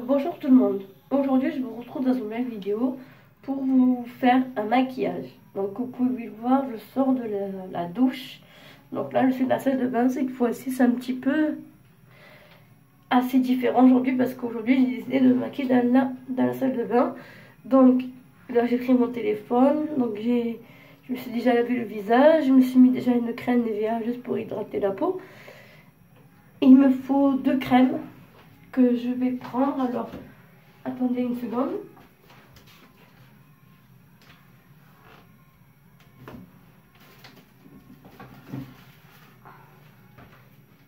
Bonjour tout le monde. Aujourd'hui, je vous retrouve dans une nouvelle vidéo pour vous faire un maquillage. Donc, vous pouvez le voir, je sors de la douche. Donc là, je suis dans la salle de bain. Cette fois-ci, c'est un petit peu assez différent aujourd'hui parce qu'aujourd'hui, j'ai décidé de me maquiller dans la salle de bain. Donc là, j'ai pris mon téléphone. Donc, je me suis déjà lavé le visage. Je me suis mis déjà une crème Nivea juste pour hydrater la peau. Il me faut 2 crèmes que je vais prendre. Alors, attendez une seconde.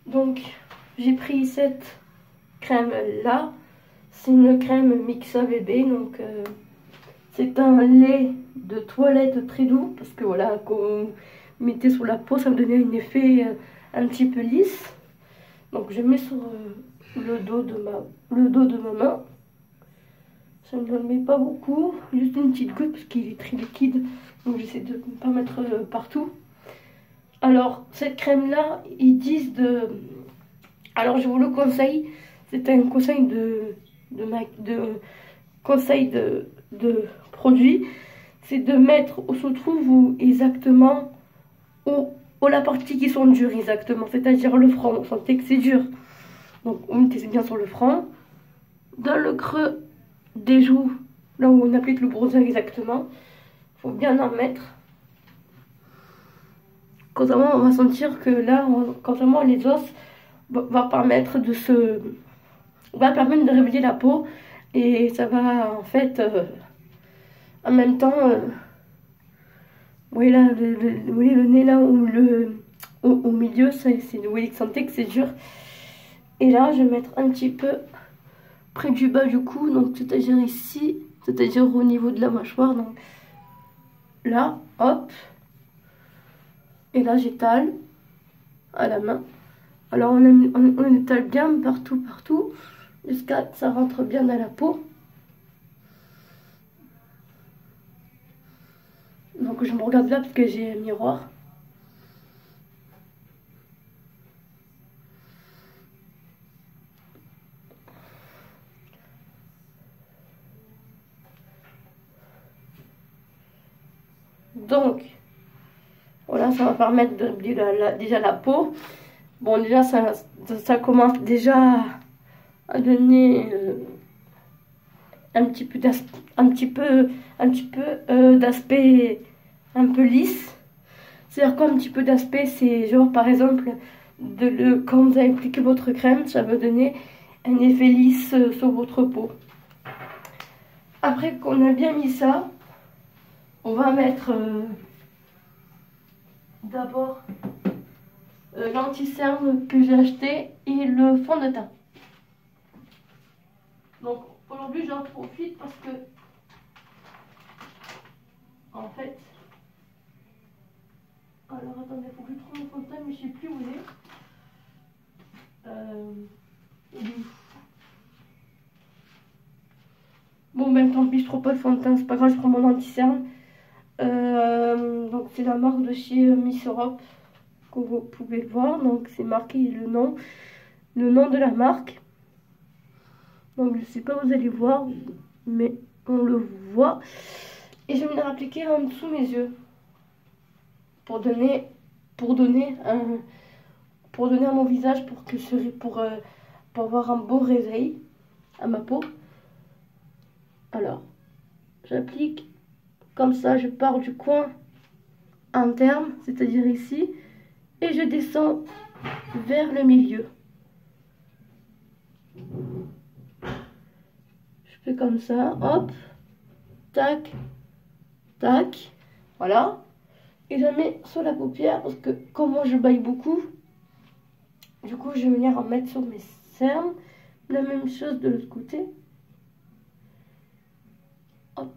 Donc, j'ai pris cette crème là. C'est une crème Mixa bébé. Donc, c'est un lait de toilette très doux. Parce que voilà, quand vous mettez sur la peau, ça me donnait un effet un petit peu lisse. Donc, je mets sur le dos de ma main. Ça ne me met pas beaucoup, juste une petite goutte parce qu'il est très liquide. Donc j'essaie de ne pas mettre partout. Alors cette crème là, ils disent de... Alors je vous le conseille, c'est un conseil de produit. C'est de mettre où se trouve exactement où la partie qui sont dures exactement. C'est-à-dire le front, vous sentez que c'est dur. Donc on mettez bien sur le front. Dans le creux des joues, là où on applique le bronzer exactement, il faut bien en mettre. Contrairement, on va sentir que là, contrairement les os, va permettre de réveiller la peau et ça va en fait, en même temps, vous voyez là, vous voyez le nez là où au milieu, vous voyez que sentez que c'est dur. Et là, je vais mettre un petit peu près du bas du cou, donc c'est-à-dire ici, c'est-à-dire au niveau de la mâchoire, donc là, hop, et là j'étale à la main. Alors on étale bien partout, jusqu'à ce que ça rentre bien dans la peau. Donc je me regarde là parce que j'ai un miroir. Donc, voilà, ça va permettre de déjà la peau. Bon, déjà, ça commence déjà à donner un petit peu d'aspect un peu lisse. C'est-à-dire quoi un petit peu d'aspect? C'est genre, par exemple, quand vous avez appliqué votre crème, ça va donner un effet lisse sur votre peau. Après qu'on a bien mis ça, on va mettre d'abord l'anti-cerne que j'ai acheté et le fond de teint. Donc aujourd'hui j'en profite parce que en fait, alors attendez, il faut que je trouve mon fond de teint mais je sais plus où il est. Bon ben tant pis, je trouve pas le fond de teint, c'est pas grave, je prends mon anti-cerne. Donc c'est la marque de chez Miss Europe, comme vous pouvez le voir. Donc c'est marqué le nom de la marque. Donc je sais pas, vous allez voir, mais on le voit. Et je vais venir appliquer en dessous mes yeux pour donner à mon visage pour avoir un beau réveil à ma peau. Alors j'applique comme ça, je pars du coin interne, c'est-à-dire ici, et je descends vers le milieu. Je fais comme ça, hop, tac, tac, voilà. Et je mets sur la paupière parce que comme moi je baille beaucoup, du coup je vais venir en mettre sur mes cernes. La même chose de l'autre côté. Hop.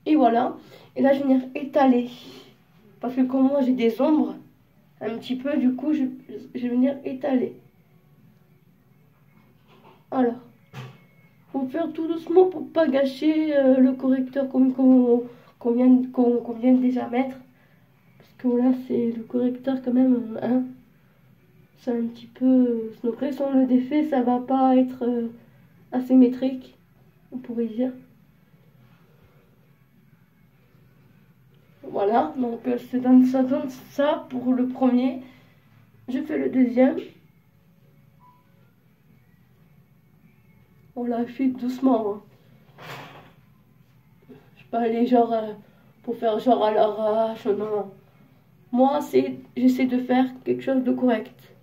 Et voilà. Et là je vais venir étaler. Parce que comme moi j'ai des ombres, un petit peu, du coup je vais venir étaler. Alors, faut faire tout doucement pour pas gâcher le correcteur qu'on vient de déjà mettre. Parce que voilà, c'est le correcteur quand même, hein. C'est un petit peu... Après, sans le défait, ça va pas être asymétrique, on pourrait dire. Voilà, donc ça donne ça pour le premier. Je fais le deuxième. On la fait doucement, hein. Je vais pas aller genre pour faire genre à l'arrache, non. Moi, j'essaie de faire quelque chose de correct.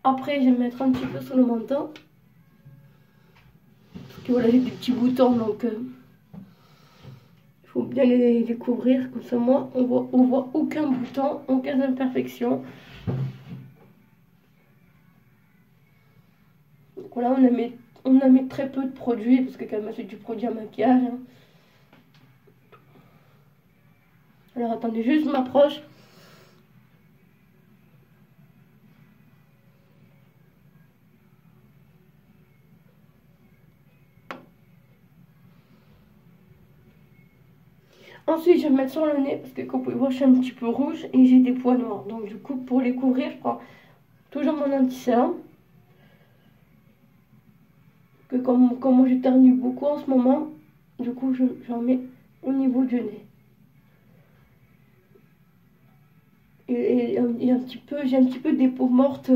Après, je vais me mettre un petit peu sur le menton. Parce que voilà, j'ai des petits boutons, donc il faut bien les couvrir. Comme ça, moi, on voit aucun bouton, aucune imperfection. Donc voilà, on a mis très peu de produits, parce que quand même, c'est du produit à maquillage, hein. Alors, attendez, juste je m'approche. Ensuite, je vais me mettre sur le nez parce que comme vous pouvez voir, je suis un petit peu rouge et j'ai des points noirs. Donc, du coup, pour les couvrir, je prends toujours mon anti-cerne. Que comme moi j'éternue beaucoup en ce moment, du coup, j'en mets au niveau du nez. Et j'ai un petit peu des peaux mortes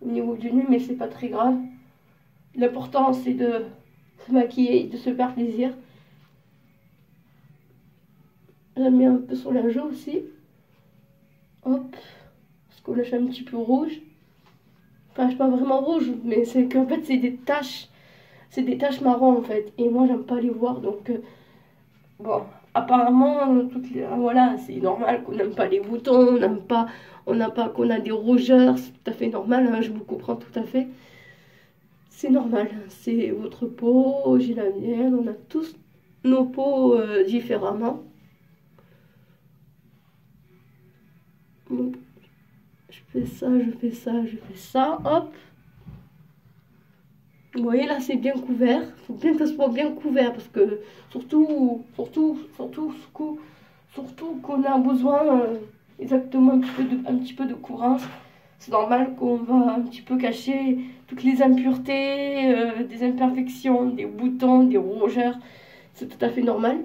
au niveau du nez, mais c'est pas très grave. L'important, c'est de se maquiller et de se faire plaisir. J'en mets un peu sur la joue aussi. Hop. Parce que là, je suis un petit peu rouge. Enfin, je suis pas vraiment rouge, mais c'est qu'en fait, c'est des taches. C'est des taches marron, en fait. Et moi, j'aime pas les voir, donc... bon, apparemment, voilà, c'est normal qu'on n'aime pas les boutons, on n'a pas qu'on a des rougeurs, c'est tout à fait normal, hein, je vous comprends tout à fait. C'est normal, c'est votre peau, j'ai la mienne, on a tous nos peaux différemment. Donc, je fais ça, je fais ça, je fais ça, hop. Vous voyez, là, c'est bien couvert. Il faut bien que ça soit bien couvert parce que surtout qu'on a besoin exactement un petit peu de courance. C'est normal qu'on va un petit peu cacher toutes les impuretés, des imperfections, des boutons, des rougeurs. C'est tout à fait normal.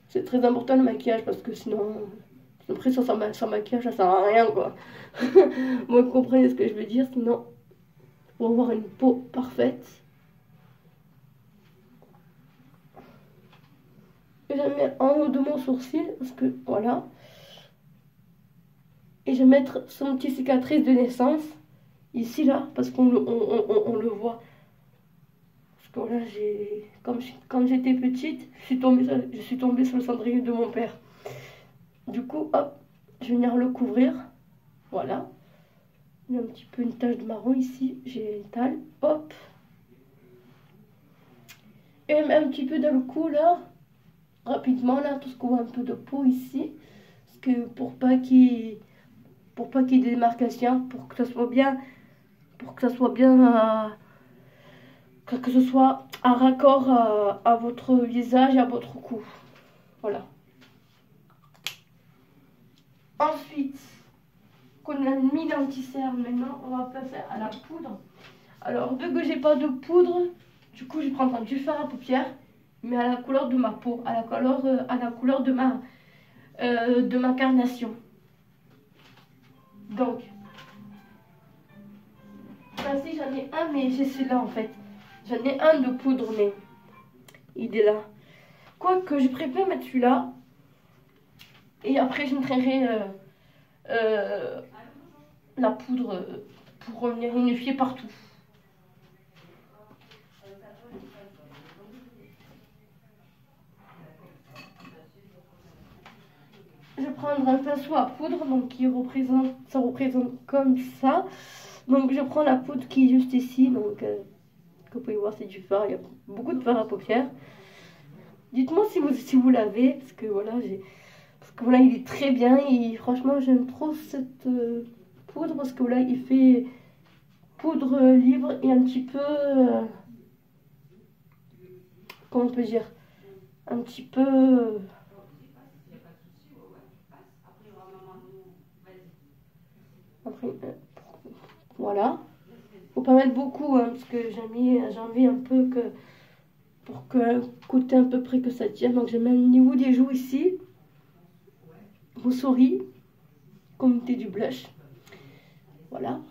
C'est très important le maquillage parce que sinon après sans maquillage, ça sert à rien, quoi. Moi, vous comprenez ce que je veux dire, sinon pour avoir une peau parfaite. Et je mets en haut de mon sourcil parce que voilà. Et je vais mettre son petit cicatrice de naissance ici là parce qu'on le voit. Parce que voilà, quand j'étais petite, je suis tombée sur le cendrier de mon père. Du coup, hop, je vais venir le couvrir. Voilà. Il y a un petit peu une tache de marron ici. J'ai une talle. Hop. Et un petit peu dans le cou là. Rapidement là, tout ce qu'on voit un peu de peau ici. Parce que pour pas qu'il y ait des démarcations, pour que ça soit bien. Que ce soit un raccord à votre visage et à votre cou. Voilà. Ensuite, qu'on a mis l'anti-cerne, maintenant on va passer à la poudre. Alors, vu que j'ai pas de poudre, du coup je vais prendre du fard à paupières, mais à la couleur de ma peau, à la couleur de ma carnation. Donc, ça si j'en ai un, mais j'ai celui-là en fait. J'en ai un de poudre, mais il est là. Quoique je préfère mettre celui-là. Et après je mettrai la poudre pour revenir unifier partout. Je vais prendre un pinceau à poudre, donc ça représente comme ça. Donc je prends la poudre qui est juste ici, donc comme vous pouvez voir c'est du fard, il y a beaucoup de fard à paupières. Dites-moi si vous l'avez, parce que voilà, il est très bien et franchement j'aime trop cette poudre parce que voilà, il fait poudre libre et un petit peu, comment on peut dire, un petit peu Voilà. Faut pas mettre beaucoup, hein, parce que j'ai envie un peu que, pour que côté à peu près que ça tienne. Donc, je mets au niveau des joues ici. Vous souris, comme t'es du blush. Voilà.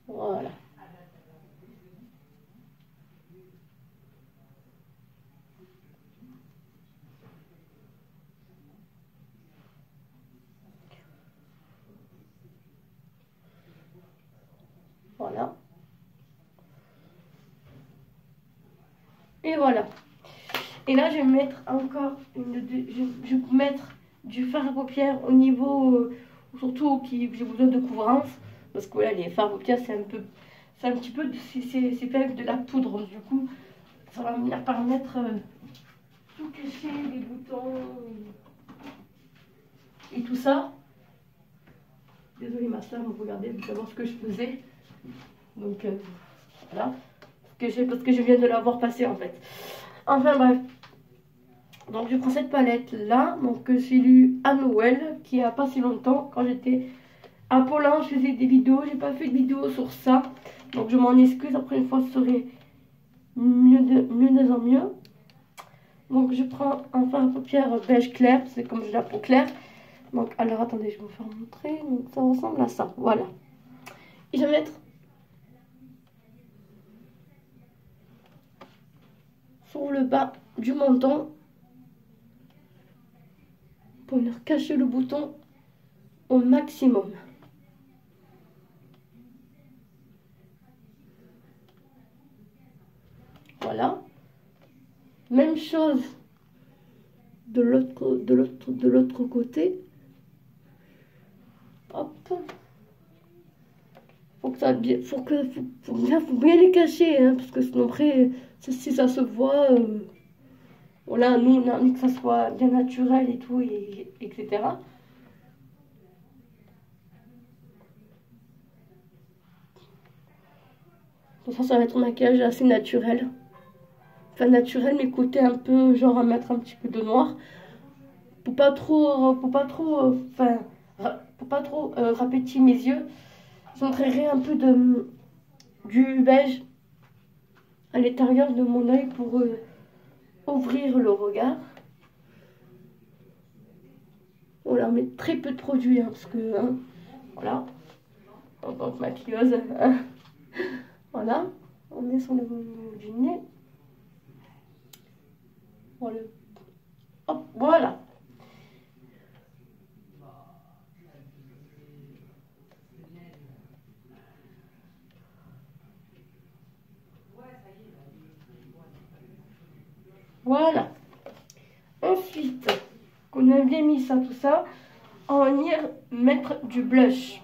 Voilà. Voilà. Et voilà. Et là, je vais mettre encore je vais mettre du fard à paupières au niveau, surtout qui j'ai besoin de couvrance. Parce que voilà, les fards à paupières, c'est un petit peu, c'est fait avec de la poudre. Du coup, ça va venir permettre tout cacher, les boutons et tout ça. Désolée ma soeur, vous regardez d'abord ce que je faisais. Donc voilà. Parce que je viens de l'avoir passé en fait. Enfin bref. Donc je prends cette palette là. Donc j'ai lu à Noël, qui a pas si longtemps. Quand j'étais à Paulin, je faisais des vidéos. J'ai pas fait de vidéo sur ça. Donc je m'en excuse. La prochaine fois, ce serait mieux en mieux. Donc je prends un fard à paupières beige clair. C'est comme j'ai la peau claire. Donc alors attendez, je vais vous faire montrer. Donc ça ressemble à ça. Voilà. Et je vais mettre sur le bas du menton pour venir cacher le bouton au maximum. Voilà. Même chose de l'autre côté. Hop. Faut que ça bien, faut bien les cacher, hein, parce que sinon après, si ça se voit, voilà, nous on a envie que ça soit bien naturel et tout, etc. Donc ça va être un maquillage assez naturel. Enfin naturel, mais côté un peu, genre à mettre un petit peu de noir. Pour pas trop, enfin, pour pas trop rapetir mes yeux. J'entrerai un peu du beige à l'intérieur de mon œil pour ouvrir le regard. Voilà, on met très peu de produits, hein, parce que, hein, voilà, en tant que maquilleuse, hein, voilà, on met sur le niveau du nez. Voilà. Hop, voilà. Voilà. Ensuite, qu'on a bien mis ça, tout ça, on va venir mettre du blush.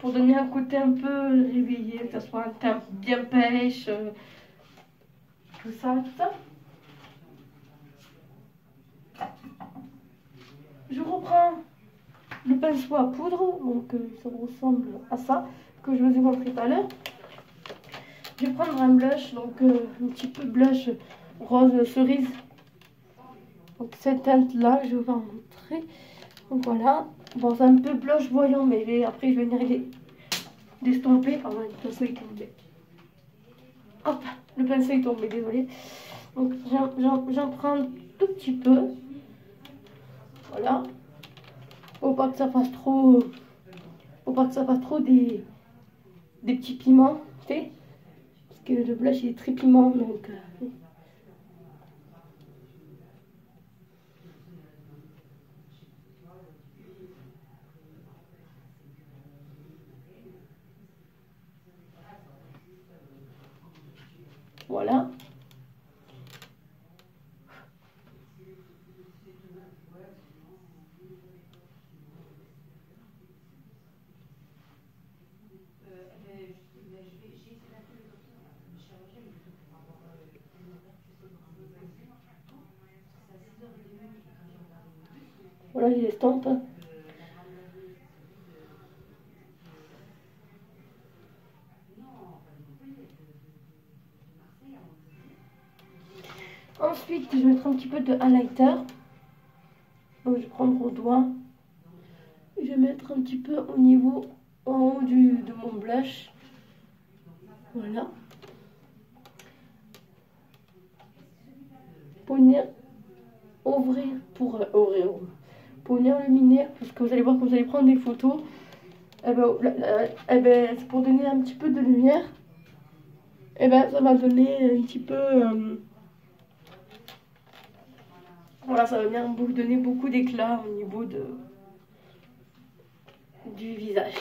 Pour donner un côté un peu réveillé, que ça soit un teint bien pêche, tout ça, tout ça. Je reprends le pinceau à poudre, donc ça ressemble à ça, que je vous ai montré tout à l'heure. Je vais prendre un blush, donc un petit peu blush rose cerise. Donc cette teinte là, je vais vous en montrer. Donc voilà, bon c'est un peu blush voyant, mais après je vais venir l'estomper. Ah ouais, le pinceau est tombé. Hop, le pinceau est tombé, désolé. Donc j'en prends un tout petit peu. Voilà. Faut pas que ça fasse trop. Faut pas que ça fasse trop des petits piments, tu sais. Parce que le blush il est très piment, donc. Voilà. Voilà, je l'estompe. Ensuite, je vais mettre un petit peu de highlighter. Donc je vais prendre au doigt. Et je vais mettre un petit peu au niveau, en haut de mon blush. Voilà. Pour venir pour venir illuminer, parce que vous allez voir quand vous allez prendre des photos, c'est pour donner un petit peu de lumière. Ça va donner un petit peu... voilà, ça va bien vous donner beaucoup d'éclat au niveau du visage.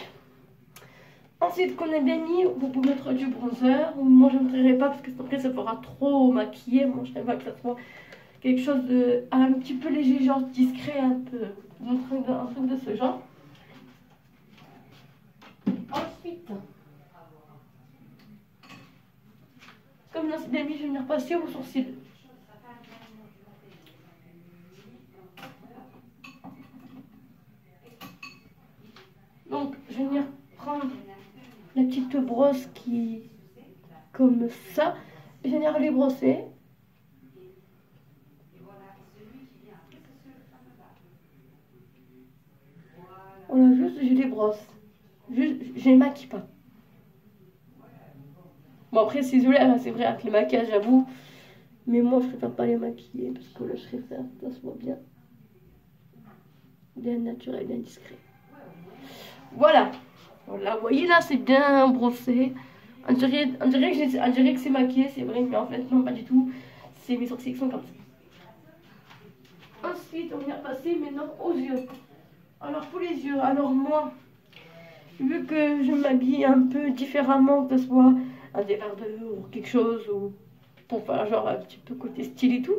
Ensuite, qu'on a bien mis, vous pouvez mettre du bronzer. Moi, je ne mettrai pas parce que après, ça fera trop maquillé. Moi, je n'aime pas que ça soit quelque chose de un petit peu léger, genre discret, un peu. Un truc de ce genre. Ensuite, comme là, c'est bien mis, je vais venir passer aux sourcils. Donc, je vais venir prendre la petite brosse qui, comme ça, et je vais venir les brosser. Voilà, juste je les brosse. Juste, je les maquille pas. Bon, après, c'est c'est vrai, avec les maquillages, j'avoue. Mais moi, je préfère pas les maquiller parce que là, je préfère que ça soit bien. Bien naturel, bien discret. Voilà. Voilà, vous voyez là, c'est bien brossé. On dirait que c'est maquillé, c'est vrai, mais en fait, non, pas du tout. C'est mes sourcils qui sont comme ça. Ensuite, on vient passer maintenant aux yeux. Alors, pour les yeux, alors moi, vu que je m'habille un peu différemment, que ce soit un débardeur ou quelque chose, ou pour faire genre un petit peu côté style et tout,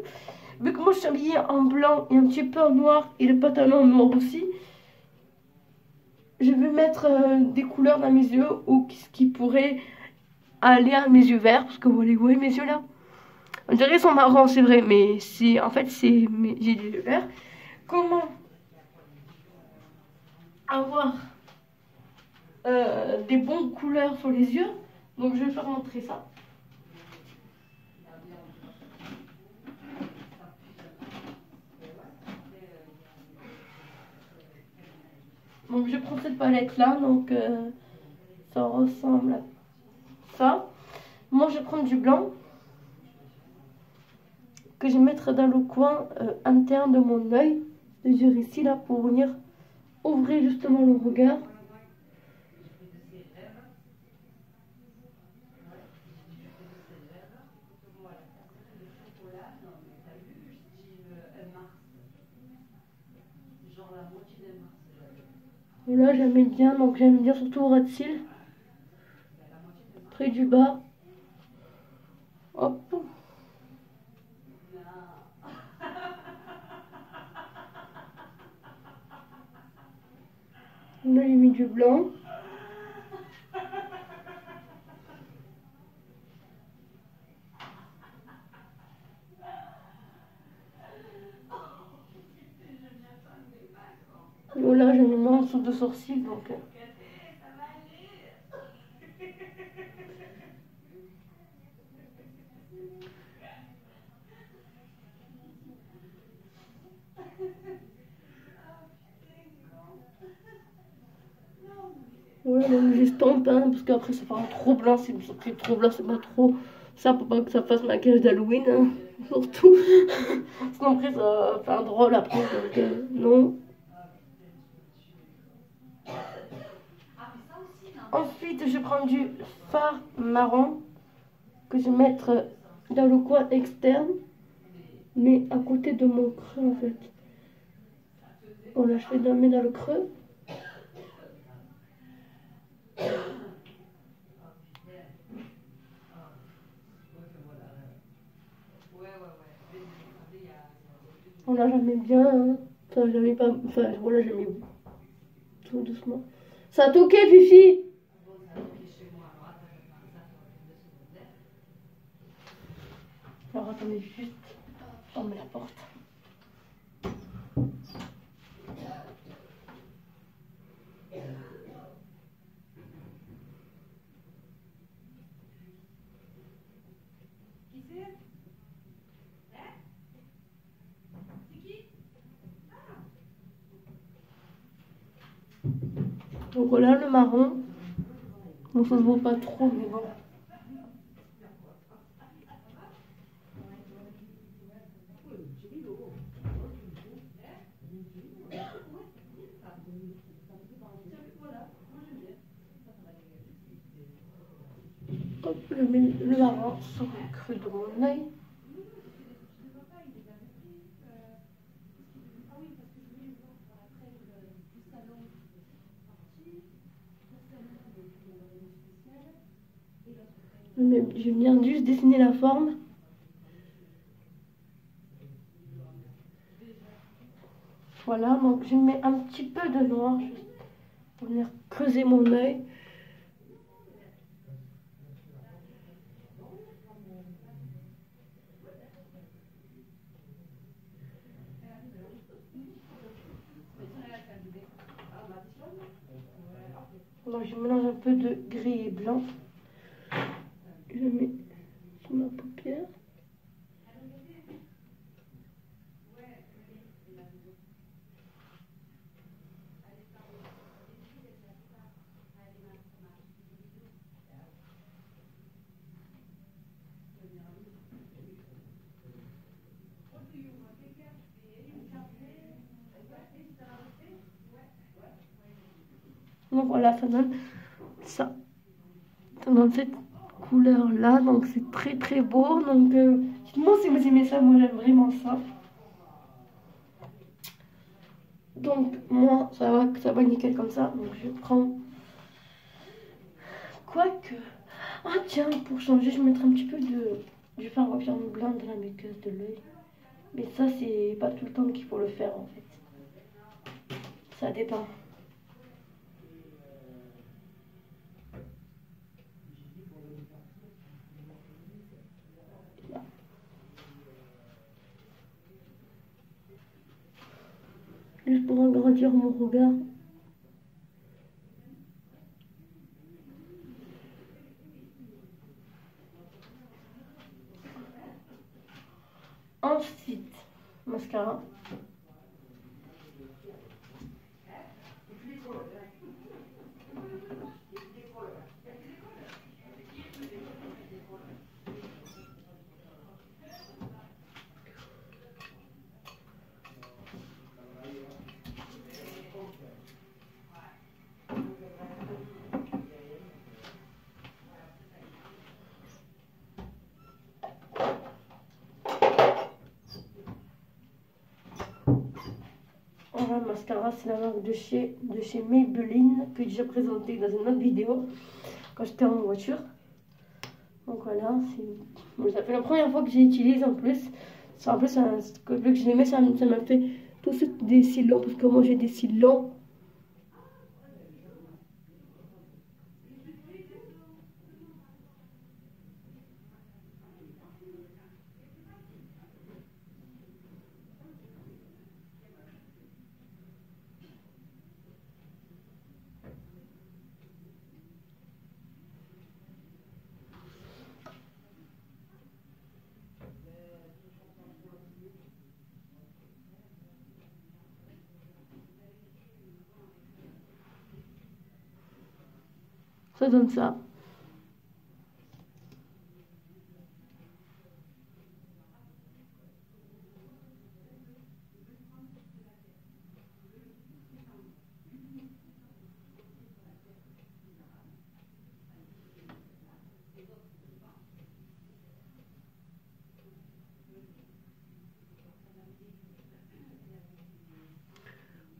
vu que moi je suis habillée en blanc et un petit peu en noir, et le pantalon noir aussi, je vais mettre des couleurs dans mes yeux, ou ce qui pourrait aller à mes yeux verts, parce que vous voyez mes yeux là. On dirait qu'ils sont marrons, c'est vrai, mais en fait j'ai des yeux verts. Comment avoir des bonnes couleurs sur les yeux? Donc je vais faire montrer ça. Donc je prends cette palette là, donc ça ressemble à ça. Moi je vais prendre du blanc que je vais mettre dans le coin interne de mon œil, c'est-à-dire ici là, pour venir ouvrir justement le regard. Là j'aime bien, donc j'aime bien surtout au ras de cils, près du bas. Hop. Là j'ai mis du blanc. Là j'ai mis moins en dessous de sourcils, donc... Voilà, donc j'estompe, hein, parce qu'après ça fera trop blanc, c'est trop blanc, c'est pas trop... Ça, pour pas que ça fasse maquillage d'Halloween, hein, surtout. Sinon après ça va faire drôle après, donc non. Ensuite, je prends du fard marron que je vais mettre dans le coin externe, mais à côté de mon creux en fait. Voilà, je fais mettre dans le creux. Voilà, j'en mets bien. Hein. Enfin, j'en mets pas. Enfin, voilà, j'en mets tout doucement. Ça a toqué, Fifi! Alors, attendez juste. On met la porte. Qui c'est? C'est qui? Donc voilà le marron. Donc ça se voit pas trop, mais bon. Hop, je mets le marron sur le creux de mon œil. Je viens juste dessiner la forme. Voilà, donc je mets un petit peu de noir juste pour venir creuser mon œil. Donc je mélange un peu de gris et blanc. Je mets sur ma paupière. Donc voilà, ça donne ça. Ça donne cette couleur là, donc c'est très très beau. Donc dites-moi si vous aimez ça, moi j'aime vraiment ça. Donc moi ça va nickel comme ça. Donc je prends, quoique, ah tiens, pour changer je mettrai un petit peu du fard à paupières blanc dans la muqueuse de l'œil. Mais ça c'est pas tout le temps qu'il faut le faire en fait. Ça dépend. Juste pour agrandir mon regard. Ensuite, mascara. Voilà, le mascara, c'est la marque de chez Maybelline, que j'ai déjà présenté dans une autre vidéo quand j'étais en voiture. Donc voilà, ça fait la première fois que j'utilise en plus. En plus, vu que je l'aimais, ça m'a fait tout de suite des cils longs, parce que moi j'ai des cils longs. Ça donne ça.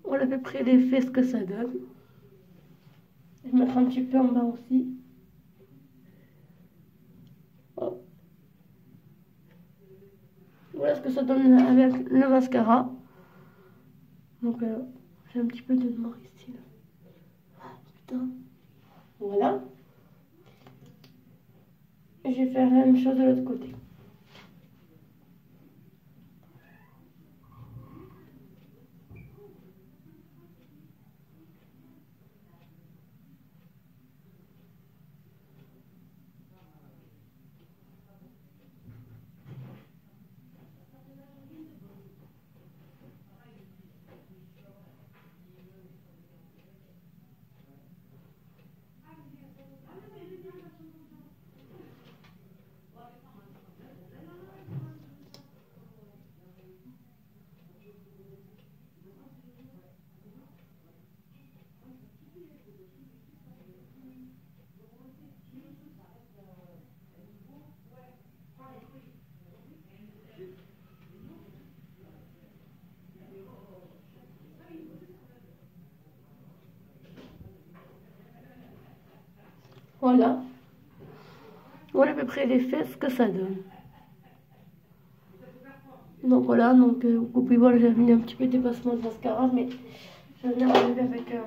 Voilà à peu près l'effet ce que ça donne. Je vais mettre un petit peu en bas aussi. Hop. Voilà ce que ça donne avec le mascara. Donc j'ai un petit peu de noir ici. Là. Oh, putain. Voilà. Et je vais faire la même chose de l'autre côté. Voilà. Voilà à peu près l'effet, ce que ça donne. Donc voilà, donc vous pouvez voir, j'ai mis un petit peu de dépassement de mascara, mais je viens enlever avec un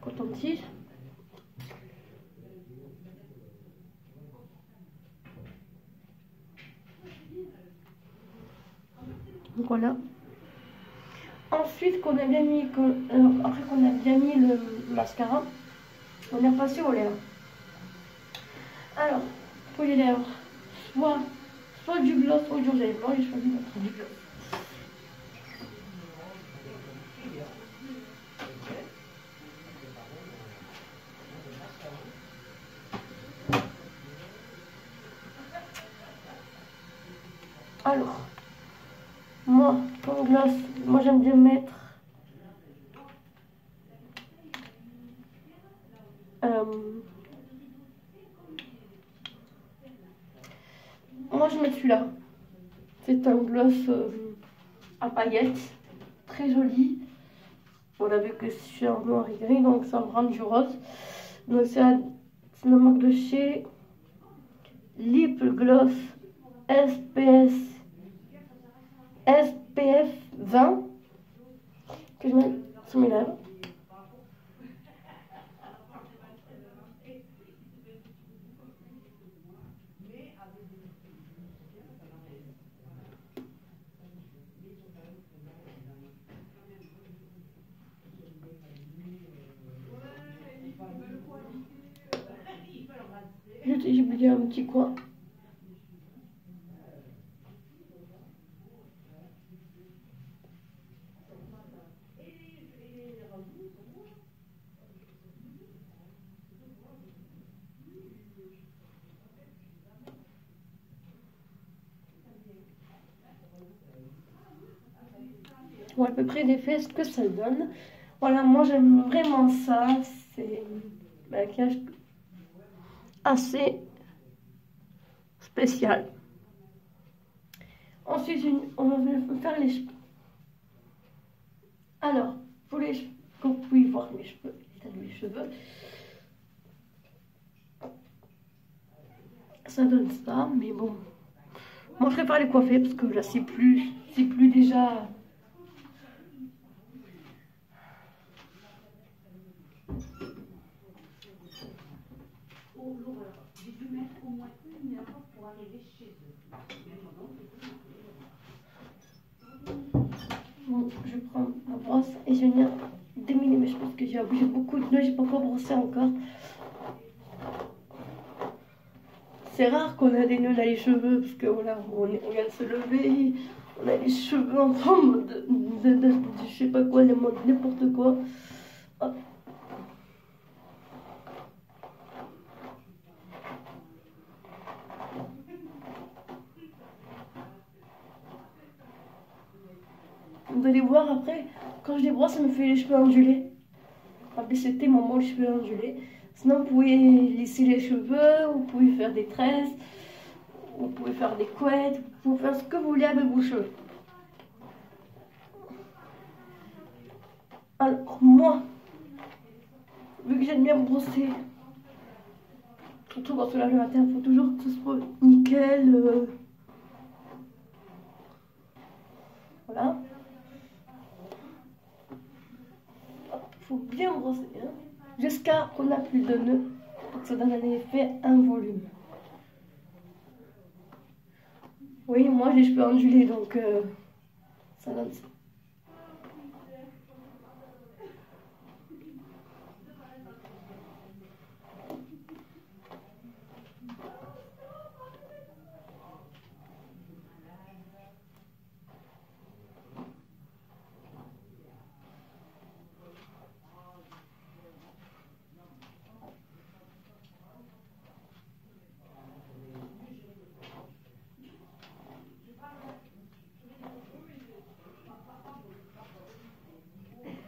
coton-tige. Donc voilà. Ensuite, après qu'on a bien mis le mascara, on est passé aux lèvres. Alors, pour les lèvres, soit du gloss, soit du rouge à lèvres. J'ai choisi notre du gloss. Alors, moi, comme gloss, moi j'aime bien mettre moi je mets celui-là. C'est un gloss à paillettes, très joli. Voilà, vu que je suis en noir et gris, donc ça me rend du rose. Donc c'est la marque de chez Lip Gloss SPF 20 que je mets sur mes lèvres. J'ai oublié un petit coin. Bon, à peu près l'effet, ce que ça donne. Voilà, moi j'aime vraiment ça. C'est un maquillage assez spécial. Ensuite, on va faire les cheveux. Alors, pour les cheveux, comme vous pouvez voir mes cheveux, les cheveux, ça donne ça, mais bon. Moi, je préfère les coiffer parce que là, c'est plus déjà. J'ai dû mettre au moins 1 heure pour arriver chez eux. Bon, je prends ma brosse et je viens démêler mes cheveux parce que j'ai beaucoup de nœuds, j'ai pas encore brossé encore. C'est rare qu'on a des nœuds dans les cheveux parce que voilà, on vient de se lever, on a les cheveux en forme de je sais pas quoi, n'importe quoi. Hop. Vous allez voir après, quand je les brosse, ça me fait les cheveux ondulés. Après, c'était mon les cheveux ondulés. Sinon, vous pouvez lisser les cheveux, vous pouvez faire des tresses, vous pouvez faire des couettes, vous pouvez faire ce que vous voulez avec vos cheveux. Alors, moi, vu que j'aime bien brosser, surtout quand on se lave le matin, il faut toujours que ce soit nickel. Voilà. Il faut bien brosser, hein, jusqu'à qu'on n'a plus de nœuds, pour que ça donne un effet, un volume. Oui, moi j'ai les cheveux ondulés, donc ça donne ça.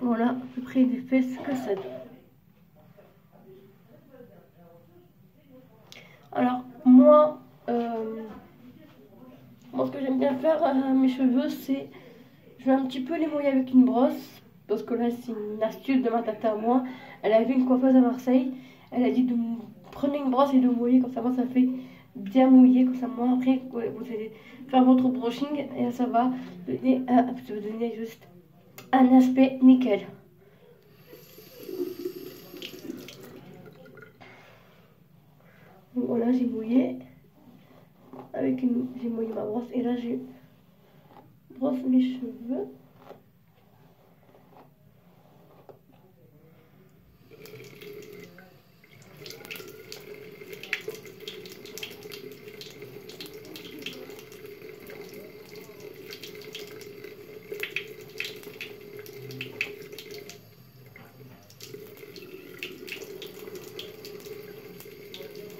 Voilà à peu près l'effet, ce que ça donne. Alors, moi ce que j'aime bien faire à mes cheveux, c'est je vais un petit peu les mouiller avec une brosse. Parce que là, c'est une astuce de ma tata à moi. Elle avait une coiffeuse à Marseille. Elle a dit de prenez une brosse et de mouiller, comme ça moi ça fait bien mouillé, comme ça moi après vous allez faire votre brushing et ça va donner juste un aspect nickel. Donc voilà, j'ai mouillé j'ai mouillé ma brosse et là j'ai brosse mes cheveux.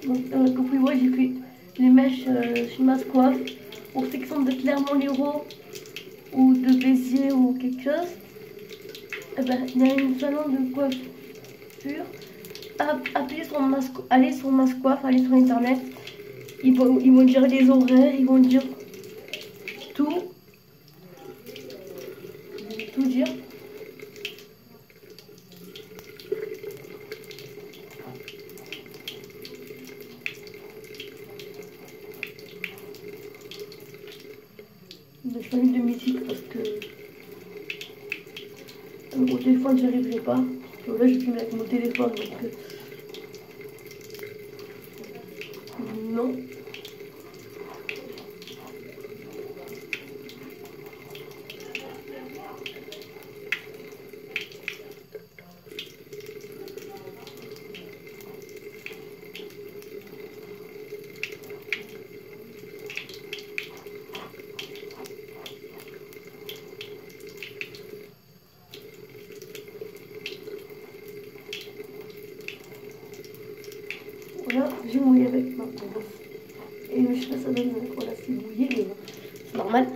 Donc, comme vous pouvez voir, j'ai fait les mèches chez Mascoif. Pour ceux qui sont de Clermont-Lérault ou de Béziers ou quelque chose, eh ben, il y a une salon de coiffure. Allez sur Mascoif, allez sur internet. Ils vont dire les horaires, ils vont dire tout. Ils vont tout dire. Je mets de musique parce que au téléphone j'y arriverai pas. Donc là je filme avec mon téléphone donc non. Voilà, j'ai mouillé avec ma brosse. Et je sais pas ça donne, voilà, c'est mouillé, mais c'est normal.